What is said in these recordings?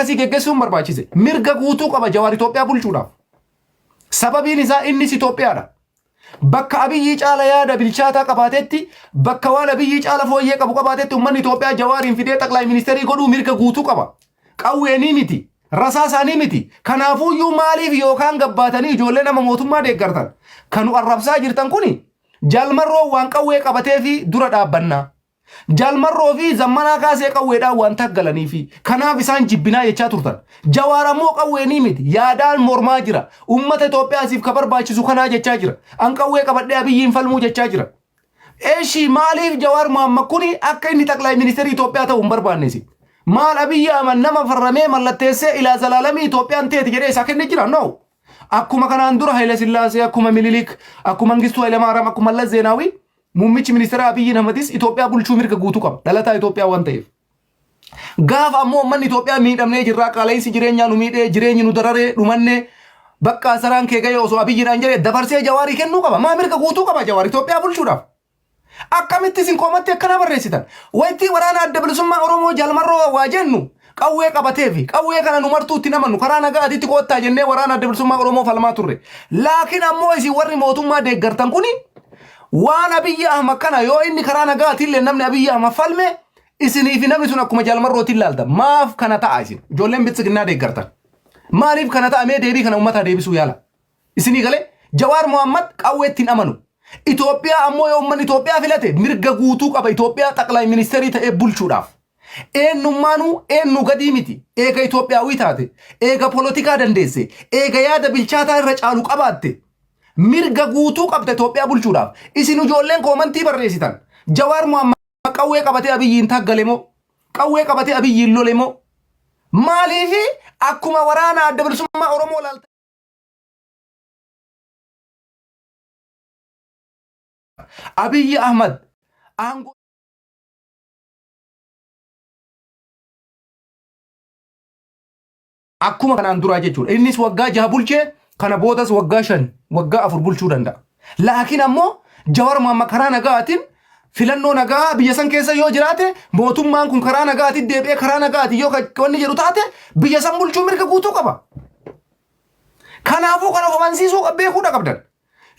akkasii geggeessuun barbaachise. Mirga guutuu qaba Jawaar Itoophiyaa bulchuudhaaf. Sababiin isaa innis Itoophiyaadha. Bakka Abiyyi caala yaada bilchaataa qabaatetti, bakka waan Abiyyi caala fooyyee qabu qabaatetti ummanni Itoophiyaa Jawaariin fidee xaqlaa ministeerii godhuu mirga guutuu qaba. Qawweenii miti. Rasaasaanii miti. Kanaafuuyyuu maaliif yookaan gabbaatanii ijoollee nama mootummaa deeggartan kanu arrabsaa jirtan kuni jalmarroo waan qawwee qabatee fi dura dhaabbannaa. Jalmarroo fi zammanaa kaasee qawweedhaan waan taggalanii fi kanaaf isaan jibbinaa jechaa turtan. Jawaar ammoo qawweenii miti. Yaadaan mormaa jira. Uummata Itoophiyaasiif ka barbaachisu kanaa jechaa jira. An qawwee qabadhee Abiyyiin falmuu jechaa jira. Eeshi maaliif Jawaar Mohammed kuni akka inni xaqlaa ministeerii Itoophiyaa ta'uu hin barbaannesi? Maal Abiyyi Ahmed nama farramee mallatteessee ilaa zalaalamii Itoophiyaan teeti jedhee isaa kennee jira? No. Akkuma kanaan dura Haile Sillaasee, akkuma Minilik, akkuma Mangistuu Hayilamaariyaam, akkuma Mallas Zeenaawii muummichi ministeera Abiyyi Ahmedis Itoophiyaa bulchuu mirga guutuu qaba. Dhalataa Itoophiyaa waan ta'eef. Gaafa ammoo ummanni Itoophiyaa miidhamnee jirraa qaala'insi jireenyaa nu miidhee jireenyi nu dararee dhumannee bakka saraan kee ga'ee osoo Abiyyiidhaan jedhee dabarsee Jawaarii kennuu qaba. Maa mirga guutuu qaba Jawaar Itoophiyaa bulchuudhaaf. Akkamitti isin qoomatti akkana barreessitan? Wayitii waraana adda bilisummaa Oromoo jalmarroo waa jennu qawwee qabateefi qawwee kana nu martuutti namannu karaa nagaatitti qoottaa jennee waraana adda bilisummaa Oromoo falmaa turre. Laakiin ammoo isin warri mootummaa deeggartan kuni waan Abiyyi Ahmed kana yoo inni karaa nagaatillee namni Abiyyi Ahmed falme isinii fi namni sun akkuma jalmarrootiin ilaalta. Maaf kana ta'a isin? Ijoolleen bitsiginnaa deeggartan. Maaliif kana ta'a? Mee deebii kana uummataa deebisuu yaala. Isinii galee Jawaar Mohammed qawweettiin amanu. Itoophiyaa ammoo yoo ummanni Itoophiyaa filate mirga guutuu qaba Itoophiyaa xaqlaa ministeerii ta'ee bulchuudhaaf. Eenyummaanuu eenyu gadii miti. Eega Itoophiyaawii taate, eega polotikaa dandeesse, eega yaada bilchaataa irra caalu qabaatte. Mirga guutuu qabda Itoophiyaa bulchuudhaaf. Isin ijoolleen koomantii barreessitan. Jawaar Mohammed qawwee qabatee Abiyyiin taggale moo? Qawwee qabatee Abiyyiin lole moo? Maaliifi akkuma waraana adda bilisummaa Oromoo laalta. Abiyyi Ahmed aango akkuma kanaan duraa jechuudha. Innis waggaa 6 bulchee kana boodas waggaa 5 waggaa 4 bulchuu danda'a. Laakiin ammoo Jawaar Mohammed karaa nagaatiin filannoo nagaa biyya san keessa yoo jiraate mootummaan kun karaa nagaatiin deebi'ee karaa nagaatiin yoo wanni jedhu taate biyya san bulchuu mirga guutuu qaba. Kanaafuu kana amansiisuu beekuudha qabdan.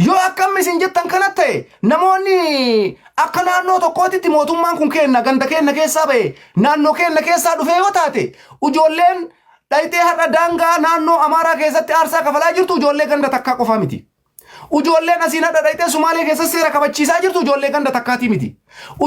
Yoo akkam isin jettan kanat ta'e namoonni akka naannoo tokkootitti mootummaan kun kenna ganda kenna keessaa ba'e naannoo kenna keessaa dhufee yoo taate ijoolleen dhayitee har'a daangaa naannoo Amaaraa keessatti aarsaa kafalaa jirtu ijoollee ganda takkaa qofaa miti. Ijoolleen asiin hadha dhayitee Sumaalee keessatti seera kabachiisaa jirtu ijoollee ganda takkaatii miti.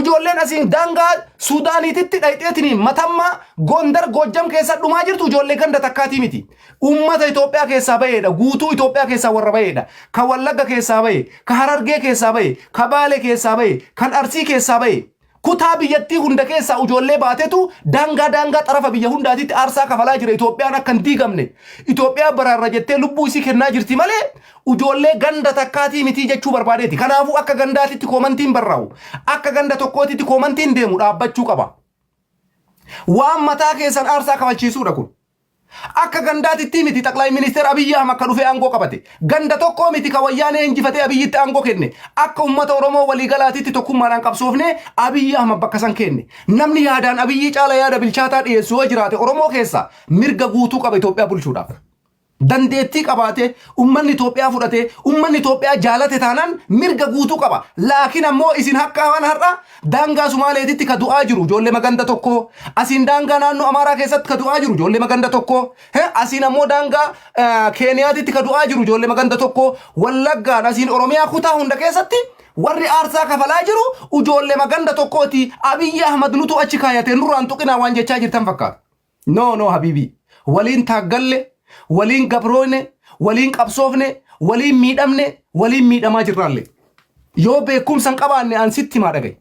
Ijoolleen asiin daangaa Suudaaniititti dhayiteetiin Matammaa Gondar Gojjam keessa dhumaa jirtu ijoollee ganda takkaatii miti. Uummata Itoophiyaa keessaa ba'eedha. Guutuu Itoophiyaa keessaa warra ba'eedha. Ka Wallagga keessaa ba'e, ka Harargee keessaa ba'e, ka Baalee keessaa ba'e, kan Arsii keessaa ba'e. Kutaa biyyattii hunda keessaa ijoollee baatetu daangaa xarafa biyya hundaatitti aarsaa kafalaa jira. Itoophiyaan akka hin diigamne. Itoophiyaa baraarra jettee lubbuu isii kennaa jirti malee ijoollee ganda takkaatii miti jechuu barbaadeeti. Kanaafuu akka gandaatitti koomantiin barraa'u. Akka ganda tokkootitti koomantiin deemu dhaabbachuu qaba. Waan mataa keessan aarsaa kafalchiisuudha kun. Akka gandaatitti miti xaqlaa ministeera Abiyyi Ahmed akka dhufee aangoo qabate. Ganda tokkoo miti ka wayyaanee injifatee Abiyyitti aangoo kenne. Akka uummata Oromoo waliigalaatitti tokkummaadhaan qabsoofne Abiyyi Ahmed bakka san kenne. Namni yaadaan Abiyyi caala yaada bilchaataa dhiyeessu yoo jiraate Oromoo keessa mirga guutuu qaba Itoophiyaa bulchuudhaaf. Dandeettii qabaate ummanni Itoophiyaa fudhate ummanni Itoophiyaa jaalate taanaan mirga guutuu qaba. Laakiin ammoo isin hakka waan har'a daangaa Sumaaleetitti ka du'aa jiru ijoollee maganda tokko. Asiin daangaa naannoo Amaaraa keessatti ka du'aa jiru ijoollee maganda tokko. Asiin ammoo daangaa Keeniyaatitti ka du'aa jiru ijoollee maganda tokko. Wallaggaan asiin Oromiyaa kutaa hunda keessatti warri aarsaa kafalaa jiru ijoollee maganda tokkooti. Abiyyi Ahmed nutu achi kaayate nurraan tuqinaa waan jechaa jirtan fakkaata. No habiibi. Waliin taaggalle waliin gabroone, waliin qabsoofne, waliin miidhamne, waliin miidhamaa jirraalle. Yoo beekumsan qabaanne an sitti maa dhagaye.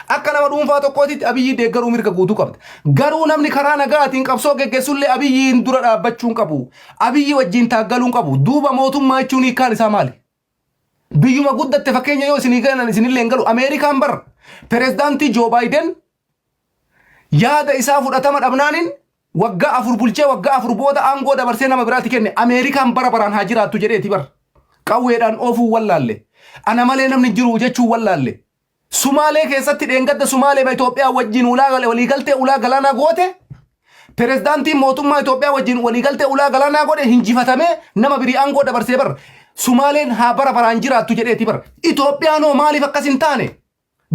Akka nama dhuunfaa tokkootitti Abiyyi deeggaruu mirga guutuu qabda. Garuu namni karaa nagaatiin qabsoo geggeessullee Abiyyiin dura dhaabbachuun qabu. Abiyyi wajjin taaggaluun qabu. Duuba mootummaa jechuun hiikkaan isaa maali? Biyyuma guddatte fakkeenya yoo isinii galan isinillee hin galu. Ameerikaan bar pirezidaantii Joo Baayiden yaada isaa fudhatama dhabnaanin waggaa 4 bulchee waggaa 4 booda aangoo dabarsee nama biraatti kenne. Ameerikaan bara baraan haa jiraattu jedheeti bar. Qawweedhaan oofuu wallaalle. Ana malee namni jiru jechuu wallaalle. Sumaalee keessatti dheengadda Sumaalee ba Itoophiyaa wajjin waliigaltee ulaa galaanaa goote. Pirezidaantiin mootummaa Itoophiyaa wajjin waliigaltee ulaa galaanaa godhe hinjifatame nama birii aangoo dabarsee bar Sumaaleen haa bara baraan jiraattu jedheeti bar Itoophiyaanoo maaliif akkas hin taane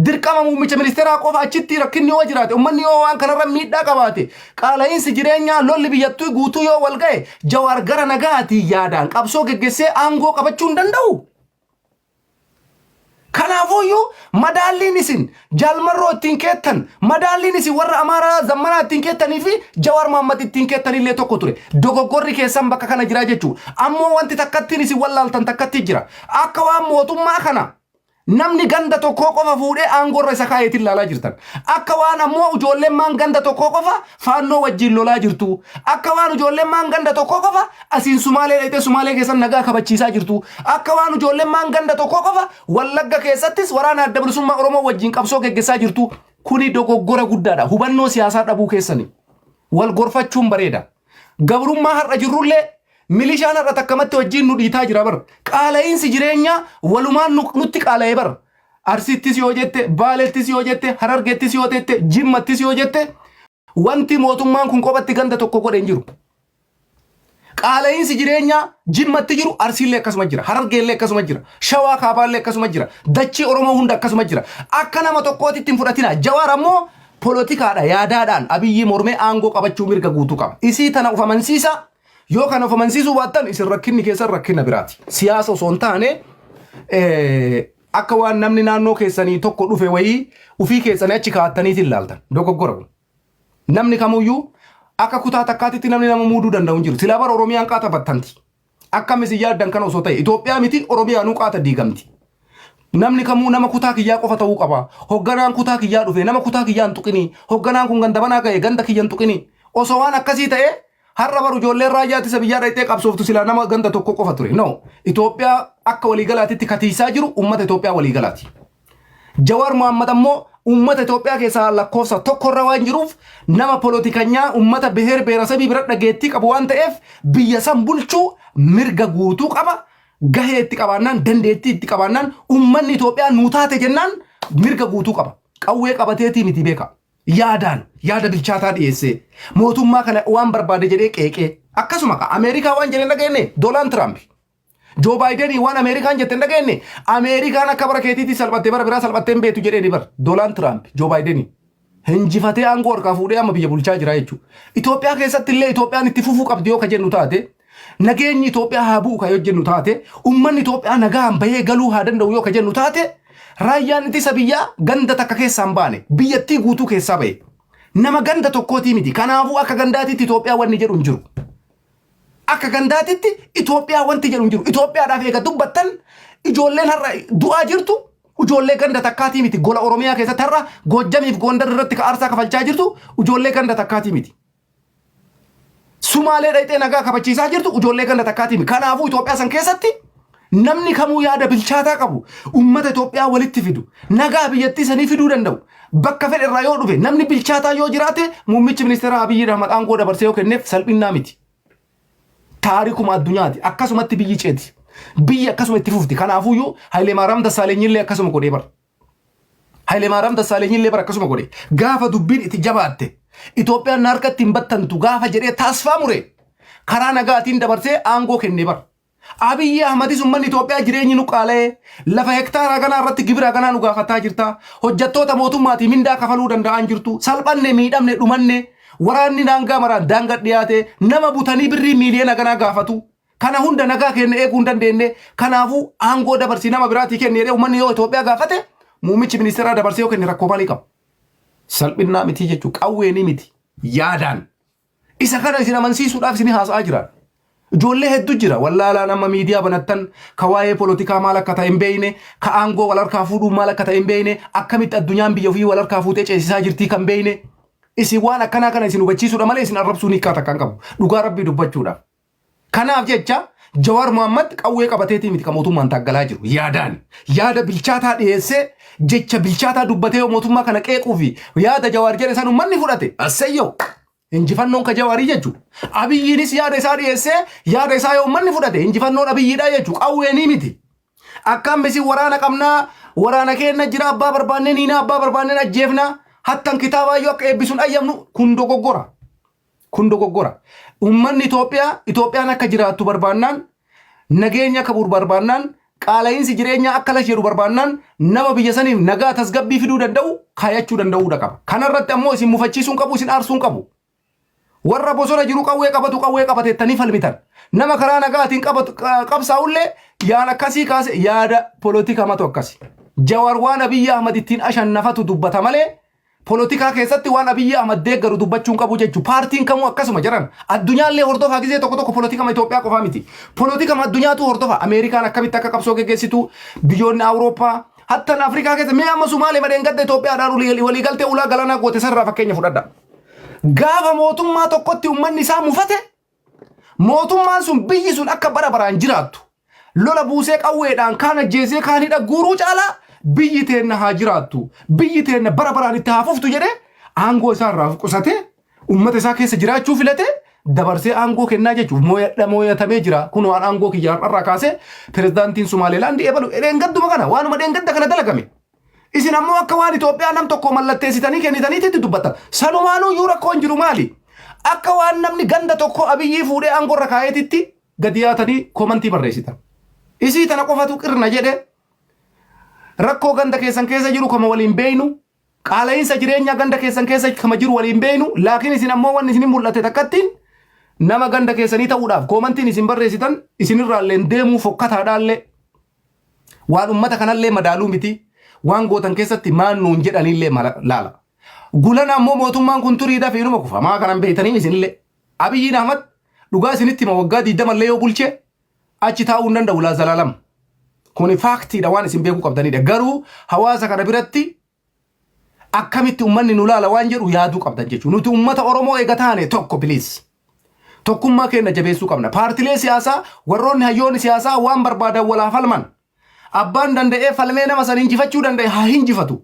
dirqama muummicha ministeeraa qofa achitti rakkinni yoo jiraate ummanni yoo waan kanarra miidhaa qabaate qaala'iinsi jireenyaa lolli biyyattuu guutuu yoo wal ga'e Jawaar gara nagaatii yaadaan qabsoo geggeessee aangoo qabachuu hin danda'u. Kanaafuu madaalliin isin jaalmarroo ittiin keettan madaalliin isin warra Amaaraa zammanaa ittiin keettanii fi Jawaar Mohammed ittiin keettanillee tokko ture. Dogoggorri keessan bakka kana jira jechuudha. Ammoo wanti takkattiin isin wallaaltan takkatti jira. Akka waan mootummaa kana namni ganda tokko qofa fuudhee aangorra isa kaayetiin laalaa jirtan. Akka waan ammoo ijoolleen maan ganda tokko qofa faannoo wajjin lolaa jirtu. Akka waan ijoolleen maan ganda tokko qofa asiin Sumaalee dhayitee Sumaalee keessan nagaa kabachiisaa jirtu. Akka waan ijoolleen maan ganda tokko qofa Wallagga keessattis waraana adda bilisummaa Oromoo wajjin qabsoo geggeessaa jirtu. Kuni dogoggora guddaadha. Hubannoo siyaasaa dhabuu keessanii. Wal gorfachuun bareeda. Gabrummaa har'a jirrullee milishaan har'a takkamatti wajjin nu dhiitaa jira bar qaala'iinsi jireenyaa walumaan nutti qaala'ee bar Arsittis yoo jette Baalettis yoo jette Harargeettis yoo jette Jimmattis yoo jette wanti mootummaan kun qophatti ganda tokko godhe hin jiru. Qaala'iinsi jireenyaa Jimmatti jiru Arsiillee akkasuma jira Harargeellee akkasuma jira Shawaa Kaabaallee akkasuma jira dachii Oromoo hunda akkasuma jira akka nama tokkootitti hin fudhatina. Jawaar ammoo poolotikaadha yaadaadhaan Abiyyi mormee aangoo qabachuu mirga guutuu qaba. Isii tana of amansiisa. Yoo kana of amansiisuu baattan isin rakkinni keessan rakkina biraati. Siyaasa osoo hin taane akka waan namni naannoo keessanii tokko dhufe wayii ufii keessanii achi kaa'attaniitiin ilaaltan dogoggora. Namni kamuyyuu akka kutaa takkaatitti namni nama muuduu danda'u hin jiru. Silaa bara Oromiyaan qaata battanti. Akkamis yaaddan kana osoo ta'e Itoophiyaa miti Oromiyaanuu qaata diigamti. Namni kamuu nama kutaa kiyyaa qofa ta'uu qaba. Hogganaan kutaa kiyyaa dhufe nama kutaa kiyyaa hin tuqini. Hogganaan kun ganda banaa ga'e ganda kiyya hin tuqini. Osoo waan akkasii ta'e har'a baru ijoolleen raayyaatti isa biyyaa dhayitee qabsooftu silaa nama ganda tokko qofa ture. No, Itoophiyaa akka waliigalaatitti katiisaa jiru uummata Itoophiyaa waliigalaati. Jawaar Mohammed ammoo uummata Itoophiyaa keessaa lakkoofsa tokkorra waan jiruuf nama poolitikanyaa uummata beheer beerasabii bira dhageettii qabu waan ta'eef biyya san bulchuu mirga guutuu qaba. Gahee itti qabaannaan dandeettii itti qabaannaan uummanni Itoophiyaa nuu taate jennaan mirga guutuu qaba. Qawwee qabateetii miti beeka. Yaadaan yaada bilchaataa dhiyeessee mootummaa kana waan barbaade jedhee qeeqee akkasuma Ameerikaa waan jedhee dhageenye Doonaald Tiraamp Joo Baayiden waan Ameerikaan jette dhageenye Ameerikaan akka bara keetiitti salphattee bara biraa salphattee hin beetu jedhee bar Doonaald Tiraamp Joo Baayiden hinjifatee aangoo harkaa fuudhee amma biyya bulchaa jira jechuudha. Itoophiyaa keessatti illee Itoophiyaan itti fufuu qabdi yoo ka jennu taate nageenyi Itoophiyaa haa bu'u ka yoo jennu taate uummanni Itoophiyaa nagaan bahee galuu haa danda'u yoo ka jennu taate raayyaan ittisa biyyaa ganda takka keessaan baane biyyattii guutuu keessaa ba'e nama ganda tokkootii miti. Kanaafuu akka gandaatitti Itoophiyaa wanni jedhu hin jiru. Akka gandaatitti Itoophiyaa wanti jedhu hin jiru. Itoophiyaadhaaf eega dubbattan ijoolleen har'a du'aa jirtu ijoollee ganda takkaatii miti. Gola Oromiyaa keessatti har'a Goojjamiif Gondar irratti ka aarsaa kafalchaa jirtu ijoollee ganda takkaatii miti. Sumaalee dhayitee nagaa kabachiisaa jirtu ijoollee ganda takkaatii miti. Kanaafuu Itoophiyaa san keessatti namni kamuu yaada bilchaataa qabu uummata Itoophiyaa walitti fidu nagaa biyyattii sanii fiduu danda'u bakka fedhe irraa yoo dhufe namni bilchaataa yoo jiraate muummichi ministeera Abiyyi Ahmed aangoo dabarsee yoo kenneef salphinnaa miti. Taarikuma addunyaati akkasumatti biyyi ceeti biyyi akkasuma itti fufti. Kanaafuu Hayilemaariyaam Dassaalenyiillee akkasuma godhee bara Hayilemaariyaam Dassaalenyiillee bara akkasuma godhee gaafa dubbiin itti jabaatte Itoophiyaan harkatti hin battantu gaafa jedhee taasifaa mure karaa nagaatiin dabarsee aangoo kennee bara. Abiyyi Ahmedis uummanni Itoophiyaa jireenyi nu qaala'ee lafa hektaara ganaa irratti gibira ganaa nu gaafataa jirta. Hojjettoota mootummaatii mindaa kafaluu danda'an jirtu. Salphanne miidhamne dhumanne waraanni daangaa maraan daangaa dhiyaate nama butanii birrii miiliyoona ganaa gaafatu. Kana hunda nagaa kenna eeguu hin dandeenye. Kanaafuu aangoo dabarsii nama biraatii kennee uummanni yoo Itoophiyaa gaafate muummichi ministeeraa dabarsee yoo kenne rakkoo maalii qaba? Salphinnaa miti jechuudha. Qawweenii miti yaadaan. Isa kana isin amansiisuudhaaf isin haasa'aa jiran. Ijoollee hedduu jira wallaalaan amma miidiyaa banattan ka waa'ee poolitikaa maal akka ta'e hin beekne ka aangoo wal harkaa fuudhuu maal akka ta'e hin beekne akkamitti addunyaan biyya ofii wal harkaa fuutee ceesisaa jirtii kan beekne isin waan akkanaa kana isin hubachiisuudha malee isin arrabsuu hiikkaa takka hin qabu dhugaa rabbii dubbachuudhaaf. Kanaaf jecha Jawaar Mohammed qawwee qabateetii miti ka mootummaan taaggalaa jiru yaadaan yaada bilchaataa dhiyeessee jecha bilchaataa dubbatee mootummaa kana qeequu fi yaada Jawaar jedhe san uummanni fudhate asseeyyoo. Injifannoon ka Jawaarii jechuudha. Abiyyiinis yaada isaa dhiyeessee yaada isaa yoo uummanni fudhate injifannoon Abiyyiidha jechuudha. Qawweenii miti. Akkam bisi waraana qabnaa waraana keenya jira abbaa barbaannee niina abbaa barbaannee ajjeefna hattan kitaabaa yoo akka eebbisuun ayyamnu kun dogoggora. kun dogoggora. Ummanni Itoophiyaan akka jiraattu barbaannaan nageenya akka barbaannaan qaala'insi jireenya akka lash jedhu barbaannaan nama biyya saniif nagaa tasgabbii fiduu danda'u kaayachuu danda'uu qaba. Kanarratti ammoo isin mufachiisuun qabu isin aarsuun qabu. Warra bosona jiru qawwee qabateettanii falmitan. Nama karaa nagaatiin qabsaa'ullee yaada akkasii kaase yaada polotika matu akkasi. Jawaar waan Abiyyi Ahmad ittiin ashannafatu dubbata malee polotikaa keessatti waan Abiyyi Ahmad deeggaru dubbachuun qabu jechuudha. Paartiin kamuu akkasuma jiran addunyaallee hordofaa gisee tokko polotika Itoophiyaa qofaa miti. Polotika addunyaatu hordofa. Ameerikaan akkamitti akka qabsoo geggeessitu biyyoonni Awurooppaa hattan Afrikaa keessa mee amma Sumaalee madeen gadda Itoophiyaadhaan waliigaltee ulaa galaanaa goote sarraa fakkeenya fudhadha. Gaafa mootummaa tokkotti ummanni isaa mufate mootummaan sun biyyi sun akka bara baraan jiraattu lola buusee qawweedhaan kaan ajjeesee kaan hidha guuruu caalaa biyyi teenna haa jiraattu biyyi teenna bara baraan itti haa fuftu jedhee aangoo isaa irraa qusatee ummata isaa keessa jiraachuu filate dabarsee aangoo kennaa jechuuf mooyatamee jira kun waan aangoo kiyyaa irraa kaasee pirezidaantiin Sumaaleelaand eebalu dheengadduma kana waanuma dheengadda kana dalagame. Isin ammoo akka waan Itoophiyaa nam tokko mallatteessitanii kennitaniitti dubbatan. Sanumaanuu yoo rakkoon jiru maali? Akka waan namni ganda tokko Abiyyi fuudhee aangoo irra kaa'eetitti gadi yaatanii komantii barreessitan. Isii tana qofatu qirna jedhe rakkoo ganda keessan keessa jiru kama waliin beeynu qaala'insa jireenyaa ganda keessan keessa kama jiru waliin beeynu laakiin isin ammoo wanni isin mul'ate takkattiin nama ganda keessanii ta'uudhaaf komantiin isin barreessitan isinirraallee deemuu fokkataadhaallee waan ummata kanallee madaaluu miti. Waan gootan keessatti maannuun jedhanillee laala. Gulan ammoo mootummaan kun turiidhaaf inuma kufamaa kanan beeytanii isinillee. Abiyyiin Ahmad dhugaa isinitti hima waggaa 20 yoo bulche achi taa'uu hin danda'u laa zalaalam. Kuni faaktiidha waan isin beekuu qabdanidha. Garuu hawaasa kana biratti akkamitti ummanni nu laala waan jedhu yaaduu qabdan jechuudha. Nuti ummata Oromoo eega taane tokko biliis. Tokkummaa keenya jabeessuu qabna. Paartilee siyaasaa warroonni hayyoonni siyaasaa waan barbaadan walaaf falman. Abbaan danda'ee falmee nama san injifachuu danda'e haa injifatu.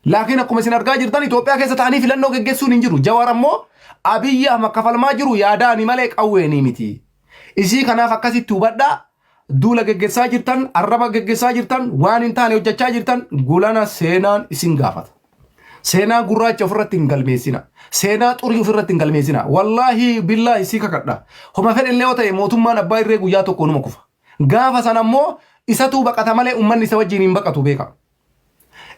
Laakiin akkuma isin argaa jirtan Itoophiyaa keessa ta'anii filannoo geggeessuun hin jiru. Jawaar ammoo Abiyyi Ahmad falmaa jiru yaadaani malee qawweeni miti. Isii kanaaf akkasitti hubadhaa duula geggeessaa jirtan arraba geggeessaa jirtan waan hin taane hojjechaa jirtan gulana seenaan isin gaafata. Seenaa gurraacha ofirratti hin galmeessina. Seenaa xurii ofirratti hin galmeessina. Wallaahi billaahi isii kakadha. Homa fedhellee yoo ta'e mootummaan abbaa irree guyyaa tokko numa kufa. Gaafa san ammoo isatu baqata malee ummanni isa wajjin hin baqatu beeka.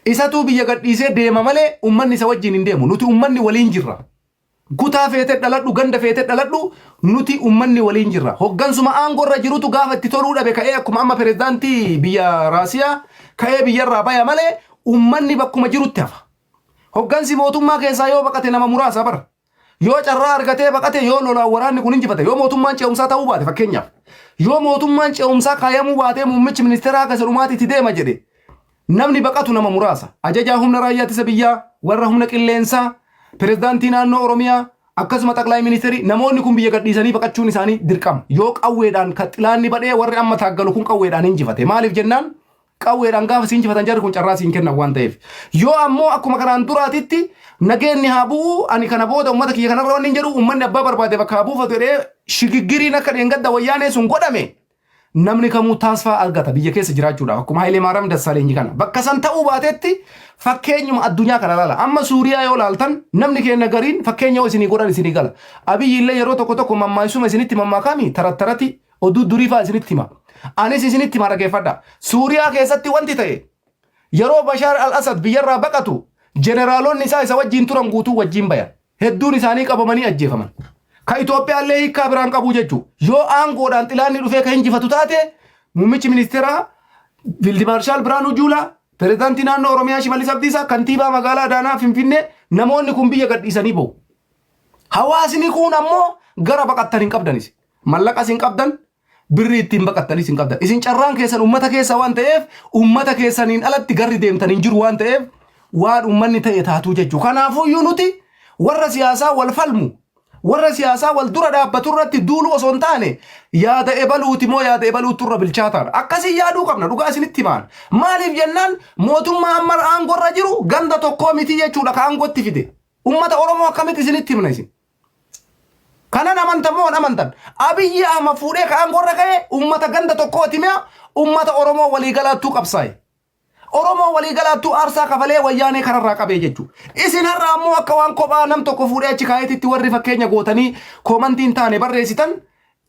Isatu biyya gadhiisee deema malee ummanni isa wajjin hin deemu. Nuti ummanni waliin jirra. Kutaa feetee dhaladhu ganda feetee dhaladhu nuti ummanni waliin jirra. Hoggansuma aangoo irra jirutu gaafa itti toluu dhabe ka'ee akkuma amma pirezidaantii biyya Raasiyaa ka'ee biyyarraa baya malee ummanni bakkuma jirutti hafa. Hoggansi mootummaa keessaa yoo baqate nama muraasa bara. Yoo carraa argatee baqate yoo lolaan waraanni kun injifate yoo mootummaan ce'umsaa ta'uu baate fakkeenyaaf. Yoo mootummaan ce'umsaa kaayamuu baatee muummichi ministeeraa akka sadhumaatiitti deema jedhe namni baqatu nama muraasa. Ajajaa humna raayyaa ittisa biyyaa warra humna qilleensaa pirezidaantii naannoo Oromiyaa akkasuma xaqlaay ministeerii namoonni kun biyya gadhiisanii baqachuun isaanii dirqama. Yoo qawweedhaan xilaanni badhee warri amma taaggalu kun qawweedhaan injifate maaliif jennaan qawweedhaan gaafa si injifatan jarri kun carraa siin kennan waan ta'eef. Yoo ammoo akkuma kanaan duraatitti nageenni haa bu'u ani kana booda ummata kiyya kanarra waan hin jedhu ummanni abbaa barbaade bakka haa buufatu jedhee shigiggiriin akka dheengadda wayyaanee sun godhame namni kamuu taasfaa argata biyya keessa jiraachuudhaaf akkuma Hayilee Maariyaam Dassaaleenyi kana bakka san ta'uu baatetti fakkeenyuma addunyaa kana laala amma Suuriyaa yoo laaltan namni keenya gariin fakkeenya yoo isinii godhan isinii gala Abiyyi illee yeroo tokko mammaayisuma isinitti mammaakami tarattarati oduu durii fa'aa isinitti hima anis isinitti hima dhageeffadha Suuriyaa keessatti wanti ta'e yeroo Bashaar al-Asad biyyarraa baqatu jeneraalonni isaa isa wajjin turan guutuu wajjin bayan hedduun isaanii qabamanii ajjeefaman. Ka Itoophiyaallee hiikkaa biraan qabu jechuudha. Yoo aangoodhaan xilaanni dhufee ka injifatu taate muummichi ministeeraa Fiild Maarshaal Biraanuu Juulaa pirezidaantii naannoo Oromiyaa Shimallis Abdiisaa kantiibaa magaalaa Adaanaa Finfinnee namoonni kun biyya gadhiisanii bahu. Hawaasni kun ammoo gara baqattan hin qabdanis. Mallaqas hin qabdan birri ittiin baqattanis hin qabdan. Isin carraan keessan ummata keessa waan ta'eef ummata keessaniin alatti garri deemtan hin jiru waan ta'eef waan ummanni ta'e taatu jechuudha. Kanaafuu nuti warra siyaasaa wal falmu warra siyaasaa wal dura dhaabbatu irratti duulu osoo hin taane yaada ebaluuti moo yaada ebaluutu irra bilchaataadha. Akkasii yaaduu qabna dhugaa isinitti himaan. Maaliif jennaan mootummaa amma aangoo irra jiru ganda tokkoo miti jechuudha ka aangootti fide. Ummata Oromoo akkamitti isinitti himna isin? Kanan amantan moo amantan? Abiyyi Ahmad fuudhee ka aangoo irra ka'e ummata ganda tokkooti mi'a ummata Oromoo waliigalaattuu qabsaa'e. Oromoo walii galaattuu aarsaa kafalee wayyaanee kanarraa qabee jechuudha. Isin har'a ammoo akka waan kophaa nam tokko fuudhee achi kaayeetitti warri fakkeenya gootanii koomantiin taane barreessitan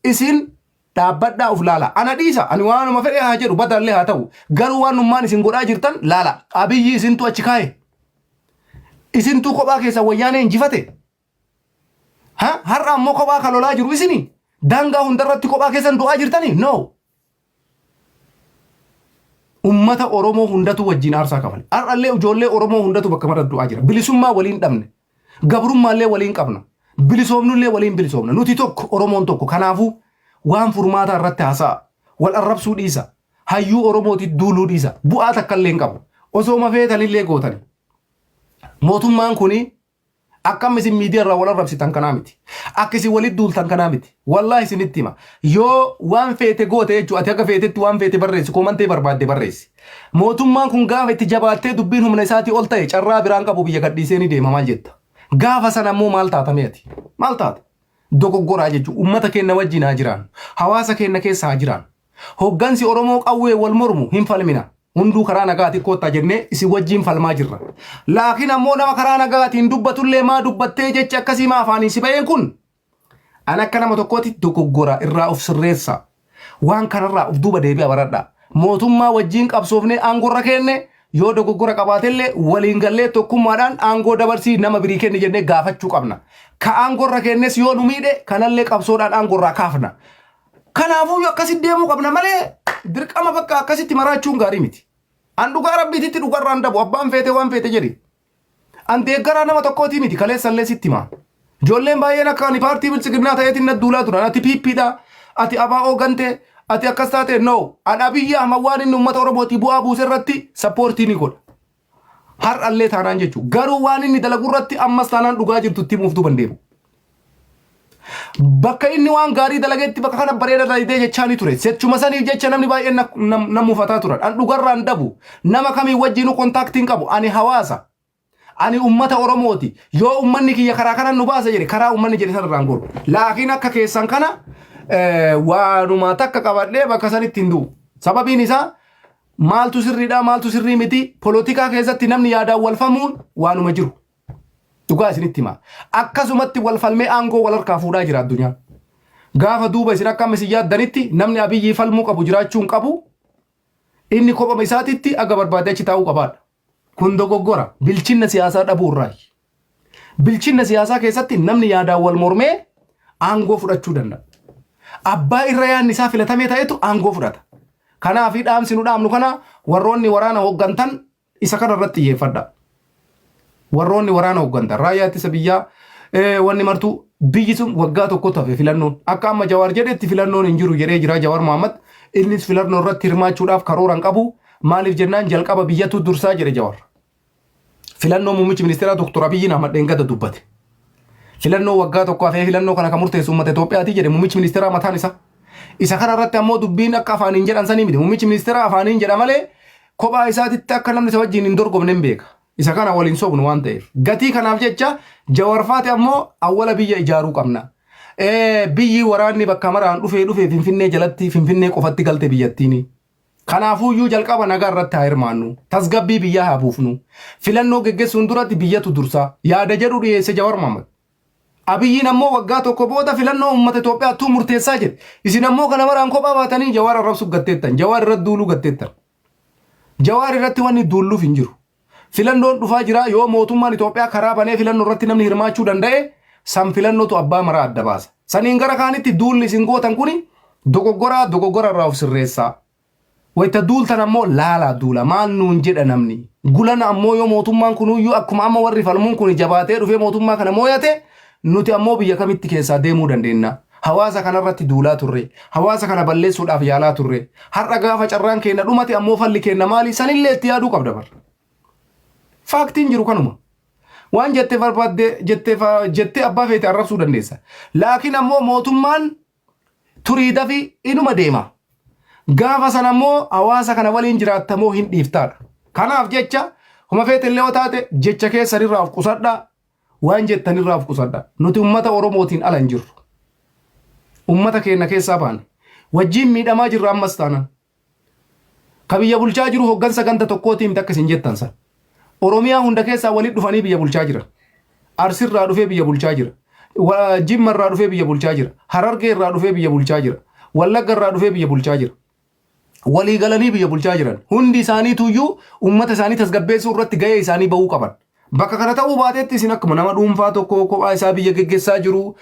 isin dhaabbadhaa uf laala. Ana dhiisa ani waanuma fedhe haa jedhu badallee haa ta'u garuu waanummaan isin godhaa jirtan laala. Abiyyi isintu achi kaaye. Isintu kophaa keessa wayyaanee injifate. Har'a ammoo kophaa kalolaa jiru isini. Daangaa hundarratti kophaa keessan du'aa jirtanii? No. Ummata Oromoo hundatu wajjin aarsaa kafale. Har'allee ijoollee Oromoo hundatu bakka marra du'aa jira. Bilisummaa waliin dhabne. Gabrummaallee waliin qabna. Bilisoomnullee waliin bilisoomna. Nuti tokko Oromoon tokko. Kanaafuu waan furmaataa irratti haasa'a. Wal arrabsuu dhiisa. Hayyuu Oromooti duuluu dhiisa. Bu'aa takkallee hin qabu. Osoo mafeetanillee gootani. Mootummaan kuni akkam isin miidiyaa irraa wal arrabsitan kanaa miti. Akka isin walitti duultan kanaa miti. Wallaahi isinitti hima. Yoo waan feete goote jechuudha ati akka feetetti waan feete barreessi koomantee barbaadde barreessi. Mootummaan kun gaafa itti jabaattee dubbiin humna isaatii ol ta'e carraa biraan qabu biyya gadhiisee ni deema maal jetta. Gaafa sana ammoo maal taatame ati? Maal taata? Dogoggoraa jechuudha. Uummata keenya wajjin haa jiraan. Hawaasa keenya keessa haa jiraan. Hoggansi Oromoo qawwee wal mormu hin falmina. Hunduu karaa nagaati koottaa jennee isin wajjin falmaa jirra. Laakiin ammoo nama karaa nagaatiin dubbatullee maa dubbattee jecha akkasii maa afaaniin si ba'een kun an akka nama tokkooti dogoggora irraa of sirreessa. Waan kanarraa of duuba deebi'a baradha. Mootummaa wajjin qabsoofnee aangorra kenne yoo dogoggora qabaatellee waliin gallee tokkummaadhaan aangoo dabarsii nama birii kenne jennee gaafachuu qabna. Ka aangorra kennes yoo nu miidhe kanallee qabsoodhaan aangorraa kaafna. Kanaafuu akkasitti deemuu qabna malee dirqama bakka akkasitti maraachuun gaarii miti. An dhugaa rabbiititti dhugarraan dabu abbaan feete waan feete jedhi. An deeggaraa nama tokkooti miti kaleessallee sitti himaa. Ijoolleen baay'een akka ani paartii bilchiginnaa ta'eetiin na duulaa turan. Ati piippiidha. Ati abaa'oo gante. Ati akkas taate no. An Abiyyi Ahmed waan inni uummata Oromootii bu'aa buuse irratti sappoortii ni godha. Har'allee taanaan jechuudha. Garuu waan inni dalagu irratti ammas taanaan dhugaa jirtutti himuuf duuban deemu. Bakka inni waan gaarii dalageetti bakka kana bareeda dalagee jechaa ni ture. Sechuma saniif jecha namni baay'een namuufataa turan. An dhugarraan dabu. Nama kamii wajjinu kontaaktiin qabu. Ani hawaasa. Ani ummata Oromooti. Yoo ummanni kiyya karaa kanan nu baasa jedhe karaa ummanni jedhe sanarraan godhu. Laakiin akka keessan kana waanuma takka qabadhee bakka sanitti hin du'u. Sababiin isaa maaltu sirriidha maaltu sirrii miti. Polotikaa keessatti namni yaadaan walfamuun waanuma jiru. Dhugaa isinitti hima. Akkasumatti wal falmee aangoo wal harkaa fuudhaa jira addunyaan. Gaafa duuba isin akka ammas yaaddanitti namni Abiyyi falmuu qabu jiraachuun qabu inni kophama isaatitti aga barbaadee achi taa'uu qabaadha. Kun dogoggora bilchinna siyaasaa dhabuu irraayi. Bilchinna siyaasaa keessatti namni yaadaan wal mormee aangoo fudhachuu danda'a. Abbaa irra yaadni isaa filatamee ta'etu aangoo fudhata. Kanaaf dhaamsi nu dhaamnu kana warroonni waraana hooggantan isa kana irratti xiyyeeffadha. Warroonni waraana hooggantan raayyaa ittisa biyyaa wanni martuu biyyi sun waggaa tokko tafe filannoon akka amma Jawaar jedhetti filannoon hin jiru jedhee jira Jawaar Mohammed innis filannoo irratti hirmaachuudhaaf karooran qabu maaliif jennaan jalqaba biyyatu dursaa jedhe Jawaar. Filannoo muummichi ministeeraa Dr. Abiyyi Ahmed Dengada dubbate. Filannoo waggaa tokko hafee filannoo kana kan murteessu uummata Itoophiyaati jedhe muummichi ministeeraa mataan isaa. Isa kana irratti ammoo dubbiin akka afaaniin jedhan sanii miti muummichi ministeeraa afaaniin jedha malee kophaa isaatitti akka namni isa wajjin hin dorgomne hin beeka. Isa kana waliin sobnu waan ta'eef. Gatii kanaaf jecha Jawaar faate ammoo awwala biyya ijaaruu qabna. Biyyi waraanni bakka maraan dhufee Finfinnee jalatti Finfinnee qofatti galte biyyattiini. Kanaafuyyuu jalqaba nagaa irratti haa hirmaannu. Tasgabbii biyyaa haa buufnu. Filannoo geggeessuun duratti biyyatu dursaa. Yaada jedhu dhiyeesse Jawaar Mohammed. Abiyyiin ammoo waggaa tokko booda filannoo uummata Itoophiyaattuu murteessaa jedhe. Isin ammoo kana maraan kophaa baatanii Jawaar arrabsuuf gatteettan. Jawaar irratti duuluu gatteettan. Jawaar irratti wanni duulluuf hin jiru. Filannoon dhufaa jira yoo mootummaan Itoophiyaa karaa banee filannoo irratti namni hirmaachuu danda'e san filannootu abbaa maraa adda baasa. Saniin gara kaanitti duulli isin gootan kuni dogoggora irraa of sirreessaa. Wayita duultan ammoo laalaa duula maal nuun jedha namni. Gulana ammoo yoo mootummaan kunuyyuu akkuma amma warri falmuun kun jabaatee dhufee mootummaa kana mooyate nuti ammoo biyya kamitti keessaa deemuu dandeenya. Hawaasa kanarratti duulaa turre. Hawaasa kana balleessuudhaaf yaalaa turre. Har'a gaafa carraan keenya dhumate ammoo falli keenya maali sanillee itti yaaduu qabda bar. Faktiin jiru kanuma. Waan jettee barbaadde jettee abbaa feete arrabsuu dandeessa. Laakiin ammoo mootummaan turiidhaa fi inuma deema. Gaafa sana ammoo hawaasa kana waliin jiraattamoo hin dhiiftaadha. Kanaaf jecha homa feete illee taate jecha keessanirraa of qusadhaa. Waan jettanirraa of qusadhaa. Nuti uummata Oromootiin ala hin jirru. Uummata keenya keessaa baane. Wajjin miidhamaa jirra ammas taanaan. Ka biyya bulchaa jiru hoggansa ganda tokkootii miti akka isin jettan san. Oromiyaa hunda keessaa walitti dhufanii biyya bulchaa jira. Arsirraa dhufee biyya bulchaa jira. Jimmarraa dhufee biyya bulchaa jira. Harargeerraa dhufee biyya bulchaa jira. Wallaggarraa dhufee biyya bulchaa jira. Walii galanii biyya bulchaa jiran. Hundi isaanii tuyyuu uummata isaanii tasgabbeessuu irratti gahee isaanii bahuu qaban. Bakka kana ta'uu baatetti isin akkuma nama dhuunfaa tokko kophaa isaa biyya geggeessaa jiru.